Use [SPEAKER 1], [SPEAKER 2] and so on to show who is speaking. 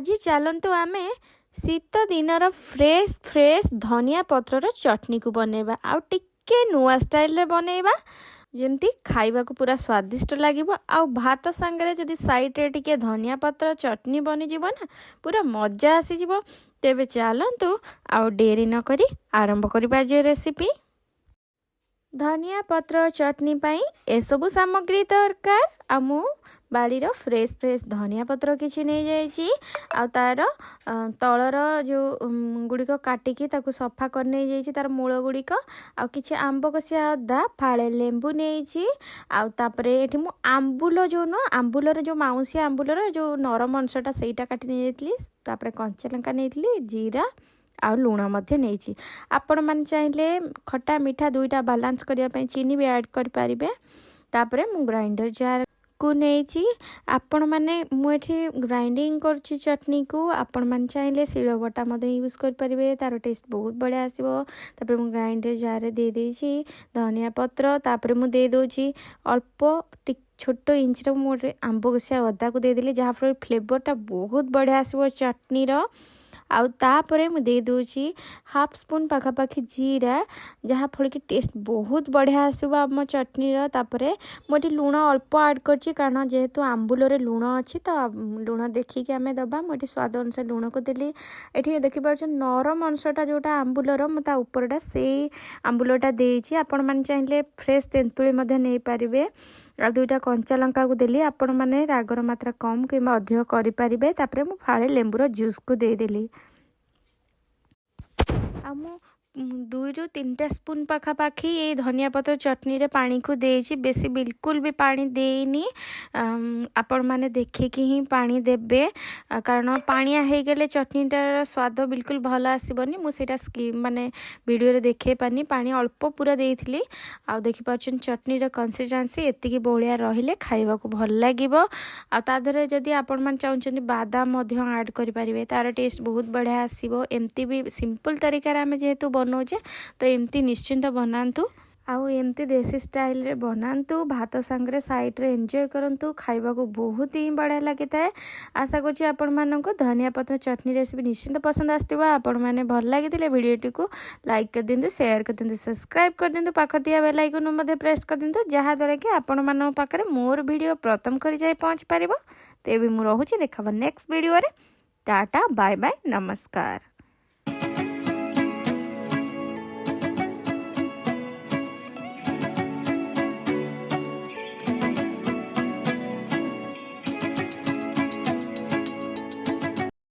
[SPEAKER 1] आज चलतु आम शीत दिनर फ्रेश फ्रेश धनिया पत्रर चटनी को बनैबा आउ टिके नुआ स्टाइल रे बनैबा जेमती खाइबा को पूरा स्वादिष्ट लागिबो। आउ भात सांगरे जदि साइड रे टिके धनिया पत्र चटनी बनी जीवो ना पूरा मजा आसी जीवो। तेबे चलतु आउ डेरी न करी आरंभ करिबा जे रेसिपी। धनिया पत्र चटनी पाई एसबु सामग्री दरकार। आमु बाड़ीर फ्रेश फ्रेश धनिया पत्र किछि नहीं जाइछि आ तार तलर जो गुड़िक काटिकी ताकू सफा कर नहीं जाइछि तार मूल गुड़िक आ किछि आंब कसिया अदा फाळे लेंबू नहीं आ तापरे एठी मु आंबुल जो न आंबुलर जो माउसी आंबुलर जो नरम अंशटा सेटा काटी नहीं जाइतली। तापरे कंचा लंका नहीं जीरा आ लुण मध्य नहीं। आपण मान चाहिले खट्टा मीठा दुईटा बालांस करने पे चीनी भी ऐड कर पारिबे। तापरे मु ग्राइंडर जार को नहीं आपण माने मुझे ग्राइंडिंग करछि चटनी को आपण मान चाहिले शिल बटा मध्य यूज कर पारिबे तार टेस्ट बहुत बढ़िया आसीबो। तापरे मु ग्राइंडर जार दे देछि धनिया पत्र तापरे मु दे दोछि अल्प टिक छोट इंच मोटे आंब कसिया अदा को दे देली जहाँ फल फ्लेवरटा बहुत बढ़िया आसीबो चटनी रो। आउ तापरे मु दे दोछि हाफ स्पून पाखापाखी जीरा जहाँ फल कि टेस्ट बहुत बढ़िया आसबो आम चटनी रो। तापरे मोटी लुण अल्प ऐड करछि कारण जेहेतु आंबुलरे लुण अछि तो लुण देखिकी आमे दबा। मोटी स्वाद अनुसार लुण को देली। एठी देखि पारछ नरम अंशटा जोटा आंबुलर मु ता ऊपरटा से आंबुलटा देछि। आपण मान चाहिले फ्रेश तेंतुली मध्य नै पारिबे। आ दुईटा कंचा लंका को देली आपण माने रागर मात्रा कम कि अधिक करि पारिबे। तापरे मु फाळे लेंबूर जूस को दे देली। आमु 2 ରୁ 3टा स्पून पाखापाखी ये धनिया पत्र चटनी रे पानी को देछि बेसी बिल्कुल भी पानी देनी। आपण माने देखिकी ही पानी देबे कारण पानिया हे गेले चटनीटार स्वाद बिल्कुल भल आसीबनी। मु सेटा स्किप माने वीडियो रे देखे पानी पानी अल्प पूरा देइथिली। आ देखि पाछन चटनी रे कंसिस्टेंसी एतिकी बोलिया रहिले खाइबा को भल लागिबो। आ ता धरे जदी आपण मान चाहुचंदी बादाम मध्य ऐड करि परिबे तार टेस्ट बहुत बढ़िया आसीबो। एमती भी सिंपल तरीका रे आमे जेहेतु बनौचे तो एमती निश्चिंत बनातु आउ एमती देसी स्टाइल रे बनातु भात सांगरे साइड रे एंजॉय करंतु खाइबा को बहुत ही बढ़िया लगी थाए। आशा करछि आपण मानको धनिया पत्र चटनी रेसिपी निश्चिंत पसंद आस्तिबा। आपण माने भल लागितिले वीडियोटी को लाइक कर दिंतु शेयर कर दिंतु सब्सक्राइब कर दिंतु पाखर दिया बेल आइकन मध्ये प्रेस कर दिंतु जहाँ द्वारा कि आपण मानो पाखरे मोर वीडियो प्रथम करी जाय पहुंच पारिबो। तेबे मु रहूछि देखाबो नेक्स्ट वीडियो रे। टाटा बाय बाय नमस्कार।